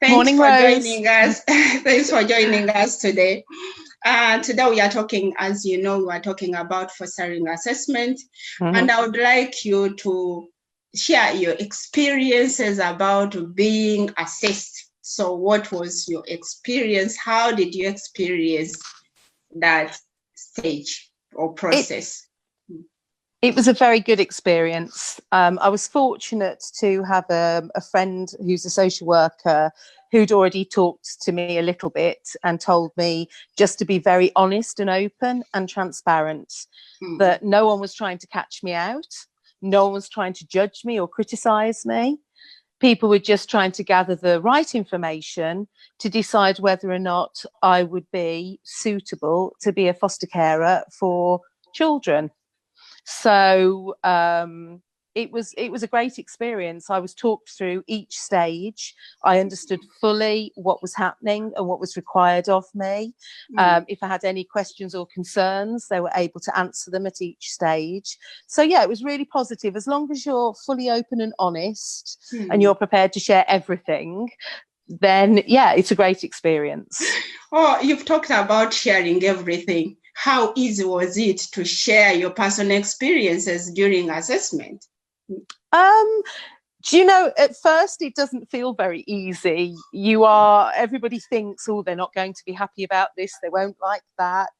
Thanks Morning, for Rose. joining us. Thanks for joining us today. Today we are talking, as you know, we are talking about fostering assessment. And I would like you to share your experiences about being assessed. So what was your experience? How did you experience that stage or process? It was a very good experience. I was fortunate to have a friend who's a social worker who'd already talked to me a little bit and told me just to be very honest and open and transparent, that no one was trying to catch me out. No one was trying to judge me or criticize me. People were just trying to gather the right information to decide whether or not I would be suitable to be a foster carer for children. So it was a great experience. I was talked through each stage. I understood fully what was happening and what was required of me. If I had any questions or concerns, they were able to answer them at each stage. So yeah, it was really positive. As long as you're fully open and honest and you're prepared to share everything, then yeah, it's a great experience. Oh, you've talked about sharing everything. How easy was it to share your personal experiences during assessment? Do you know, at first it doesn't feel very easy. Everybody thinks, oh, they're not going to be happy about this. They won't like that.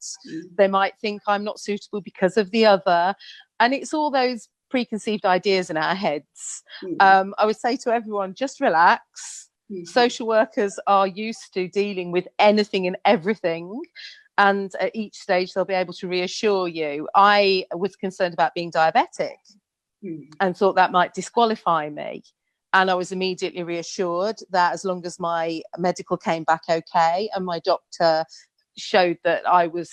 They might think I'm not suitable because of the other. And it's all those preconceived ideas in our heads. I would say to everyone, just relax. Social workers are used to dealing with anything and everything. And at each stage, they'll be able to reassure you. I was concerned about being diabetic and thought that might disqualify me. And I was immediately reassured that as long as my medical came back okay and my doctor showed that I was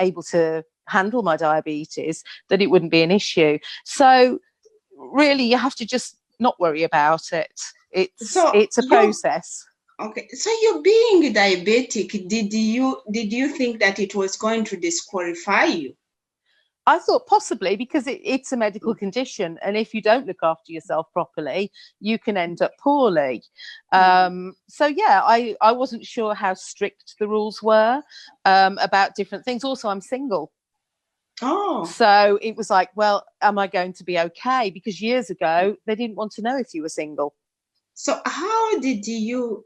able to handle my diabetes, that it wouldn't be an issue. So really, you have to just not worry about it. It's a process. Okay, so you being diabetic, did you think that it was going to disqualify you? I thought possibly, because it's a medical condition, and if you don't look after yourself properly, you can end up poorly. So yeah, I wasn't sure how strict the rules were about different things. Also, I'm single. Oh. So it was like, well, am I going to be okay? Because years ago, they didn't want to know if you were single. So how did you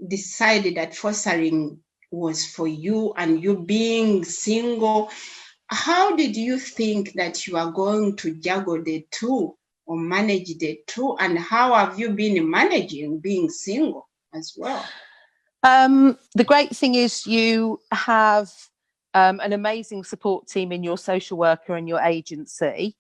decide that fostering was for you, and you being single? How did you think that you are going to juggle the two or manage the two? And how have you been managing being single as well? The great thing is you have an amazing support team in your social worker and your agency.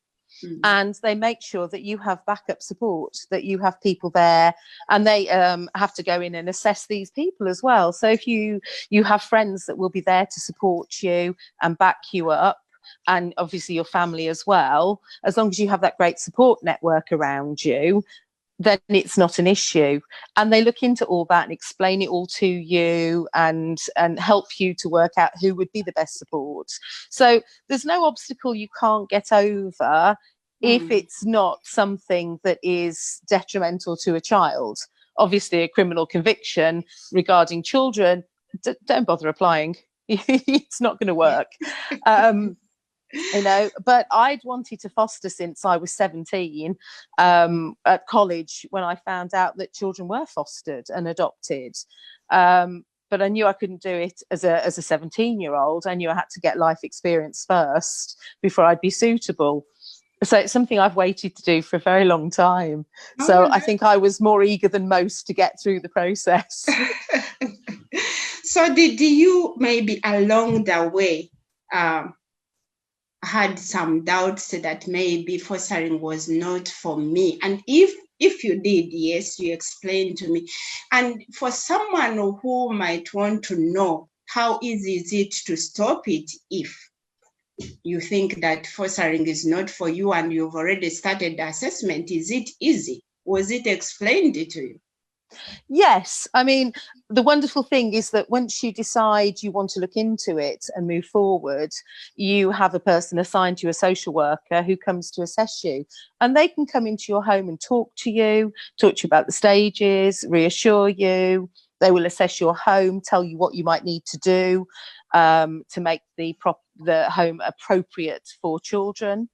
And they make sure that you have backup support, that you have people there, and they have to go in and assess these people as well. So if you have friends that will be there to support you and back you up, and obviously your family as well, as long as you have that great support network around you, then it's not an issue. And they look into all that and explain it all to you and help you to work out who would be the best support. So there's no obstacle you can't get over if it's not something that is detrimental to a child. Obviously, a criminal conviction regarding children, don't bother applying. It's not going to work. But I'd wanted to foster since I was 17 at college, when I found out that children were fostered and adopted. But I knew I couldn't do it as a 17-year-old. I knew I had to get life experience first before I'd be suitable. So it's something I've waited to do for a very long time. So I think I was more eager than most to get through the process. So did you maybe along the way had some doubts that maybe fostering was not for me? And if you did, yes, you explained to me. And for someone who might want to know, how easy is it to stop it if you think that fostering is not for you and you've already started the assessment? Is it easy? Was it explained to you? Yes. I mean, the wonderful thing is that once you decide you want to look into it and move forward, you have a person assigned to you, a social worker, who comes to assess you. And they can come into your home and talk to you about the stages, reassure you. They will assess your home, tell you what you might need to do to make the home appropriate for children.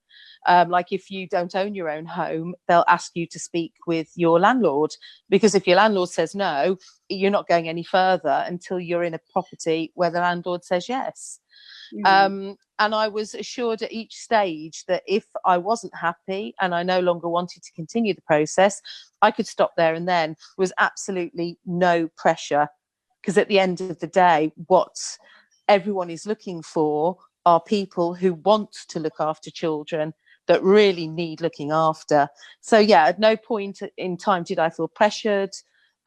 Like if you don't own your own home, they'll ask you to speak with your landlord, because if your landlord says no, you're not going any further until you're in a property where the landlord says yes. And I was assured at each stage that if I wasn't happy and I no longer wanted to continue the process, I could stop there and then. There was absolutely no pressure, because at the end of the day, what everyone is looking for are people who want to look after children that really need looking after. So yeah, at no point in time did I feel pressured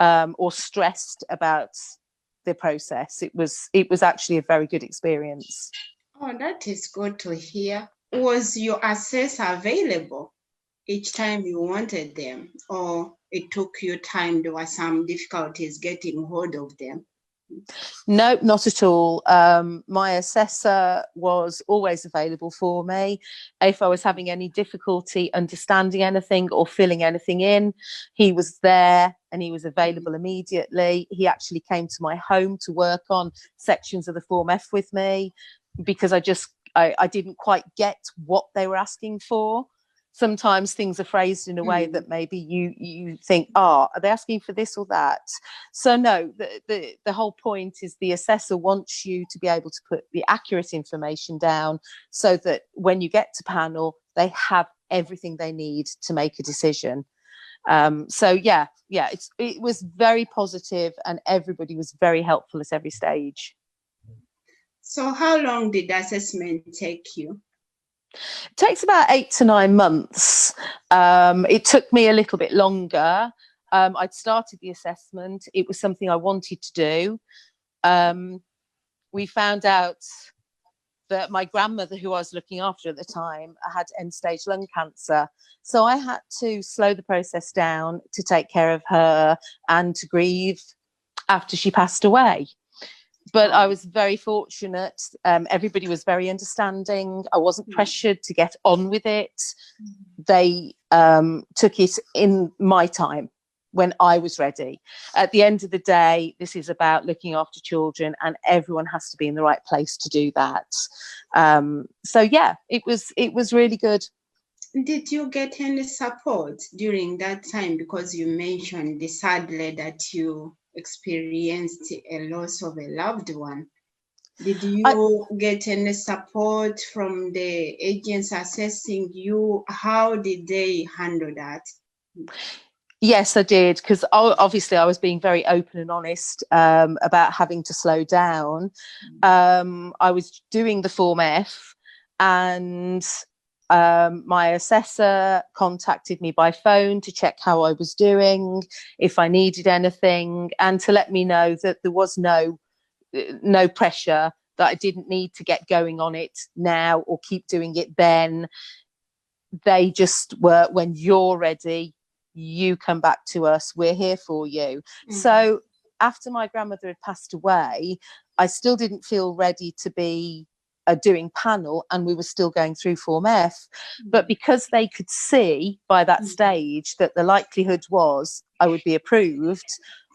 or stressed about the process. It was actually a very good experience. Oh, that is good to hear. Was your assessor available each time you wanted them, or it took you time? There were some difficulties getting hold of them? No, not at all. My assessor was always available for me. If I was having any difficulty understanding anything or filling anything in, he was there and he was available immediately. He actually came to my home to work on sections of the Form F with me, because I didn't quite get what they were asking for. Sometimes things are phrased in a way that maybe you think, are they asking for this or that? So no, the whole point is the assessor wants you to be able to put the accurate information down so that when you get to panel, they have everything they need to make a decision. So yeah, it was very positive and everybody was very helpful at every stage. So how long did the assessment take you? It takes about 8 to 9 months. It took me a little bit longer. I'd started the assessment. It was something I wanted to do. We found out that my grandmother, who I was looking after at the time, had end-stage lung cancer. So I had to slow the process down to take care of her and to grieve after she passed away. But I was very fortunate. Everybody was very understanding. I wasn't pressured to get on with it. They took it in my time when I was ready. At the end of the day, this is about looking after children, and everyone has to be in the right place to do that. So yeah, it was really good. Did you get any support during that time? Because you mentioned sadly that you experienced a loss of a loved one. Did you get any support from the agents assessing you? How did they handle that? Yes, I did, because obviously I was being very open and honest about having to slow down. I was doing the Form F, and my assessor contacted me by phone to check how I was doing, if I needed anything, and to let me know that there was no pressure, that I didn't need to get going on it now or keep doing it then. They just were, when you're ready, you come back to us, we're here for you. So after my grandmother had passed away, I still didn't feel ready to be doing panel, and we were still going through Form F. But because they could see by that stage that the likelihood was I would be approved,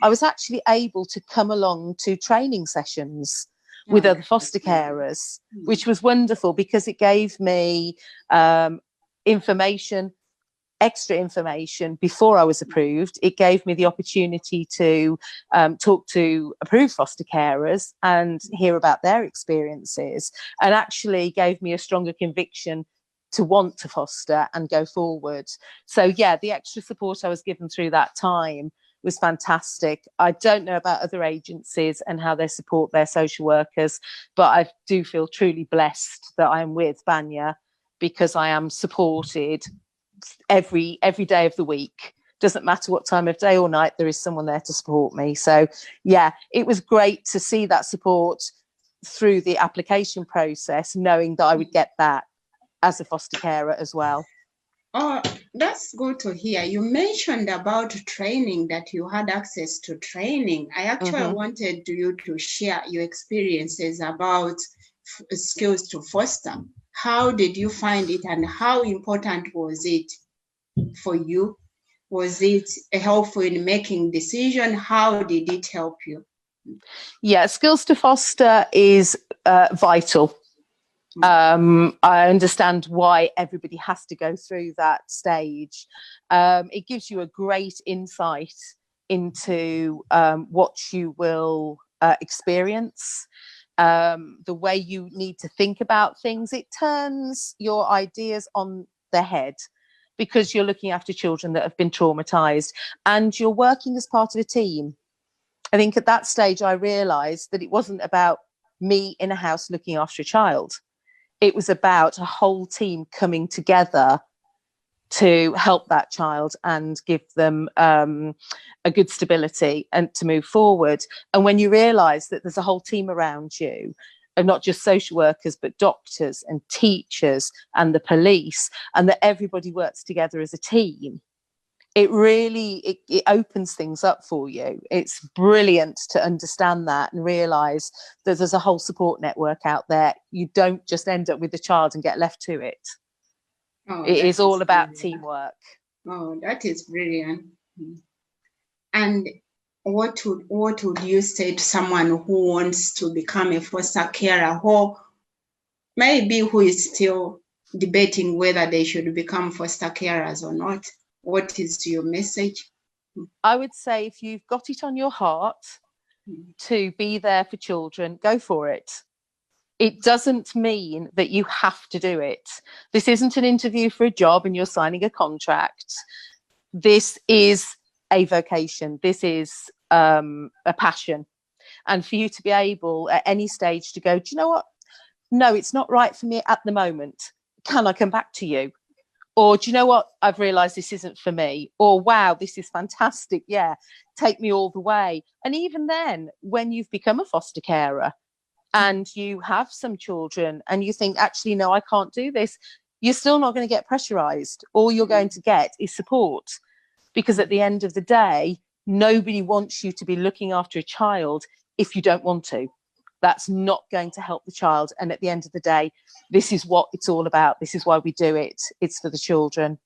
I was actually able to come along to training sessions with other foster carers, which was wonderful, because it gave me extra information before I was approved. It gave me the opportunity to talk to approved foster carers and hear about their experiences, and actually gave me a stronger conviction to want to foster and go forward. So yeah, the extra support I was given through that time was fantastic. I don't know about other agencies and how they support their social workers, but I do feel truly blessed that I'm with Banya, because I am supported every day of the week. Doesn't matter what time of day or night, there is someone there to support me. So yeah, it was great to see that support through the application process, knowing that I would get that as a foster carer as well. Oh, that's good to hear. You mentioned about training, that you had access to training. I actually wanted you to share your experiences about skills to foster. How did you find it, and how important was it for you? Was it helpful in making decision? How did it help you? Yeah, skills to foster is vital. I understand why everybody has to go through that stage. It gives you a great insight into what you will experience, the way you need to think about things. It turns your ideas on their head because you're looking after children that have been traumatized and you're working as part of a team. I think at that stage, I realized that it wasn't about me in a house looking after a child. It was about a whole team coming together to help that child and give them a good stability and to move forward. And when you realize that there's a whole team around you, and not just social workers, but doctors and teachers and the police, and that everybody works together as a team, it really it opens things up for you. It's brilliant to understand that and realize that there's a whole support network out there. You don't just end up with the child and get left to it. It is all about teamwork. Oh, that is brilliant. And what would you say to someone who wants to become a foster carer, or maybe who is still debating whether they should become foster carers or not? What is your message? I would say if you've got it on your heart to be there for children, go for it. It doesn't mean that you have to do it. This isn't an interview for a job and you're signing a contract. This is a vocation. This is a passion. And for you to be able at any stage to go, do you know what? No, it's not right for me at the moment. Can I come back to you? Or do you know what? I've realised this isn't for me. Or wow, this is fantastic. Yeah, take me all the way. And even then, when you've become a foster carer and you have some children and you think, actually, no, I can't do this, you're still not going to get pressurised. All you're going to get is support. Because at the end of the day, nobody wants you to be looking after a child if you don't want to. That's not going to help the child. And at the end of the day, this is what it's all about. This is why we do it. It's for the children.